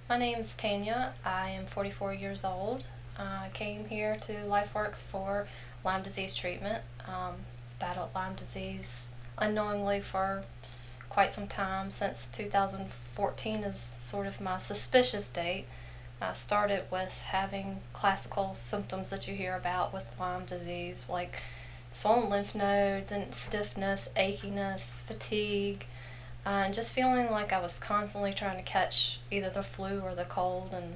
My name's Tanya. I am 44 years old. I came here to LifeWorks for Lyme disease treatment. Battled Lyme disease unknowingly for quite some time. Since 2014 is sort of my suspicious date. I started with having classical symptoms that you hear about with Lyme disease, like swollen lymph nodes and stiffness, achiness, fatigue, and just feeling like I was constantly trying to catch either the flu or the cold. And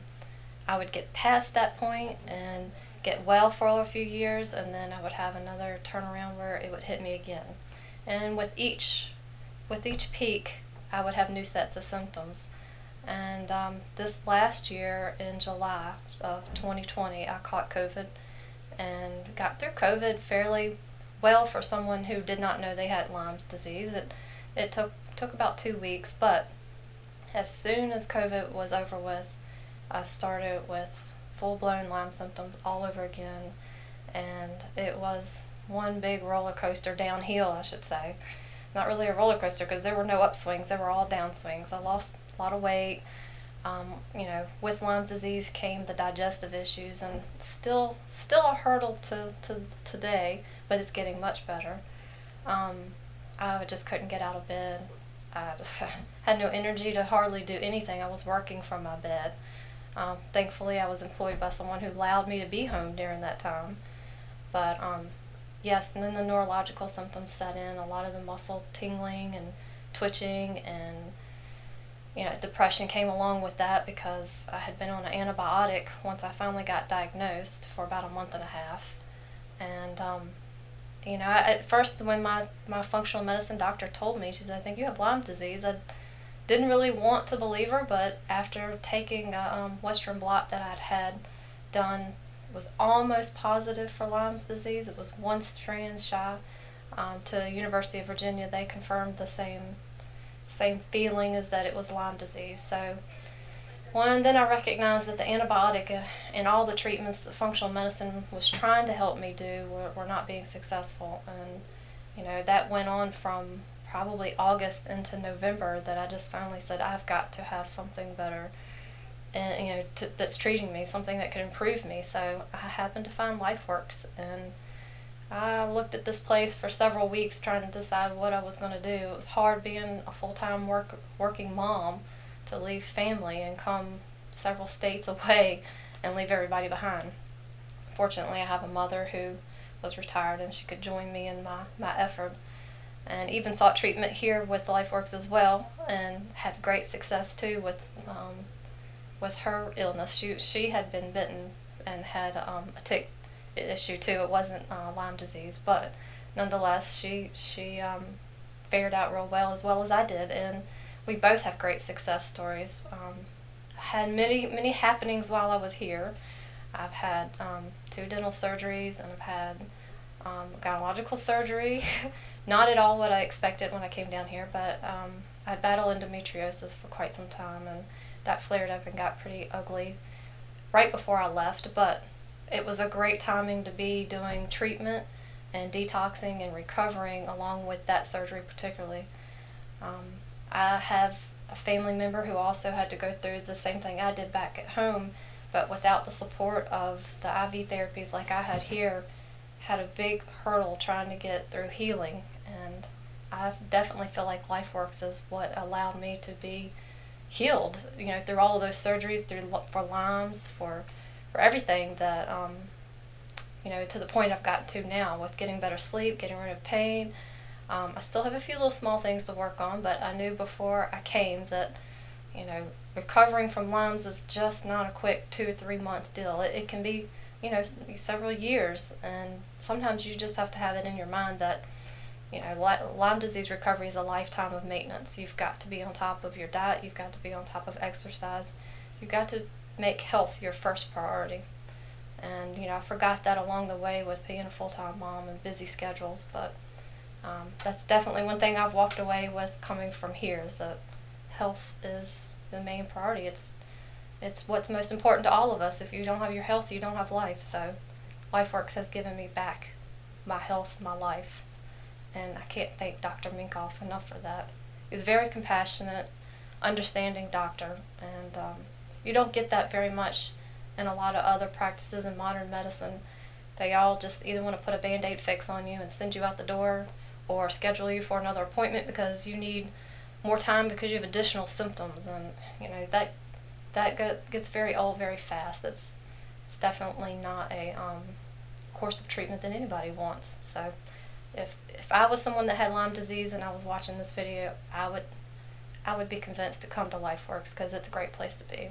I would get past that point and get well for a few years, and then I would have another turnaround where it would hit me again. And with each peak, I would have new sets of symptoms. And this last year in July of 2020, I caught COVID and got through COVID fairly well for someone who did not know they had Lyme's disease. It took about 2 weeks, but as soon as COVID was over with, I started with full-blown Lyme symptoms all over again, and it was one big roller coaster downhill, I should say. Not really a roller coaster because there were no upswings; they were all downswings. I lost a lot of weight. With Lyme disease came the digestive issues, and still a hurdle to today, but it's getting much better. I just couldn't get out of bed. I just had no energy to hardly do anything. I was working from my bed. Thankfully, I was employed by someone who allowed me to be home during that time. But yes, and then the neurological symptoms set in, a lot of the muscle tingling and twitching, and depression came along with that because I had been on an antibiotic once I finally got diagnosed for about a month and a half. And at first when my functional medicine doctor told me, she said, "I think you have Lyme disease," I didn't really want to believe her, but after taking a Western blot that I'd had done, was almost positive for Lyme's disease. It was one strand shy. To University of Virginia, they confirmed the same feeling as that it was Lyme disease. So then I recognized that the antibiotic and all the treatments that functional medicine was trying to help me do were not being successful. And that went on from probably August into November, that I just finally said, I've got to have something better, and that's treating me, something that could improve me. So I happened to find LifeWorks, and I looked at this place for several weeks trying to decide what I was going to do. It was hard being a full-time working mom to leave family and come several states away and leave everybody behind. Fortunately, I have a mother who was retired, and she could join me in my effort, and even sought treatment here with LifeWorks as well, and had great success too with her illness. She had been bitten and had a tick issue too. It wasn't Lyme disease, but nonetheless, she fared out real well as I did, and we both have great success stories. Had many happenings while I was here. I've had 2 dental surgeries, and I've had gynecological surgery. Not at all what I expected when I came down here, but I battled endometriosis for quite some time, and that flared up and got pretty ugly right before I left. But it was a great timing to be doing treatment and detoxing and recovering along with that surgery particularly. I have a family member who also had to go through the same thing I did back at home, but without the support of the IV therapies like I had here, had a big hurdle trying to get through healing. And I definitely feel like LifeWorks is what allowed me to be healed, through all of those surgeries, for Lyme's, for everything that, to the point I've gotten to now with getting better sleep, getting rid of pain. I still have a few little small things to work on, but I knew before I came that, recovering from Lyme's is just not a quick 2 or 3 month deal. It can be, several years, and sometimes you just have to have it in your mind that, Lyme disease recovery is a lifetime of maintenance. You've got to be on top of your diet, you've got to be on top of exercise, you've got to make health your first priority. And, I forgot that along the way with being a full-time mom and busy schedules, but that's definitely one thing I've walked away with coming from here, is that health is the main priority. It's what's most important to all of us. If you don't have your health, you don't have life. So LifeWorks has given me back my health, my life, and I can't thank Dr. Minkoff enough for that. He's a very compassionate, understanding doctor, and you don't get that very much in a lot of other practices in modern medicine. They all just either want to put a Band-Aid fix on you and send you out the door, or schedule you for another appointment because you need more time because you have additional symptoms. And that gets very old very fast. It's definitely not a course of treatment that anybody wants. So if I was someone that had Lyme disease and I was watching this video, I would be convinced to come to LifeWorks because it's a great place to be.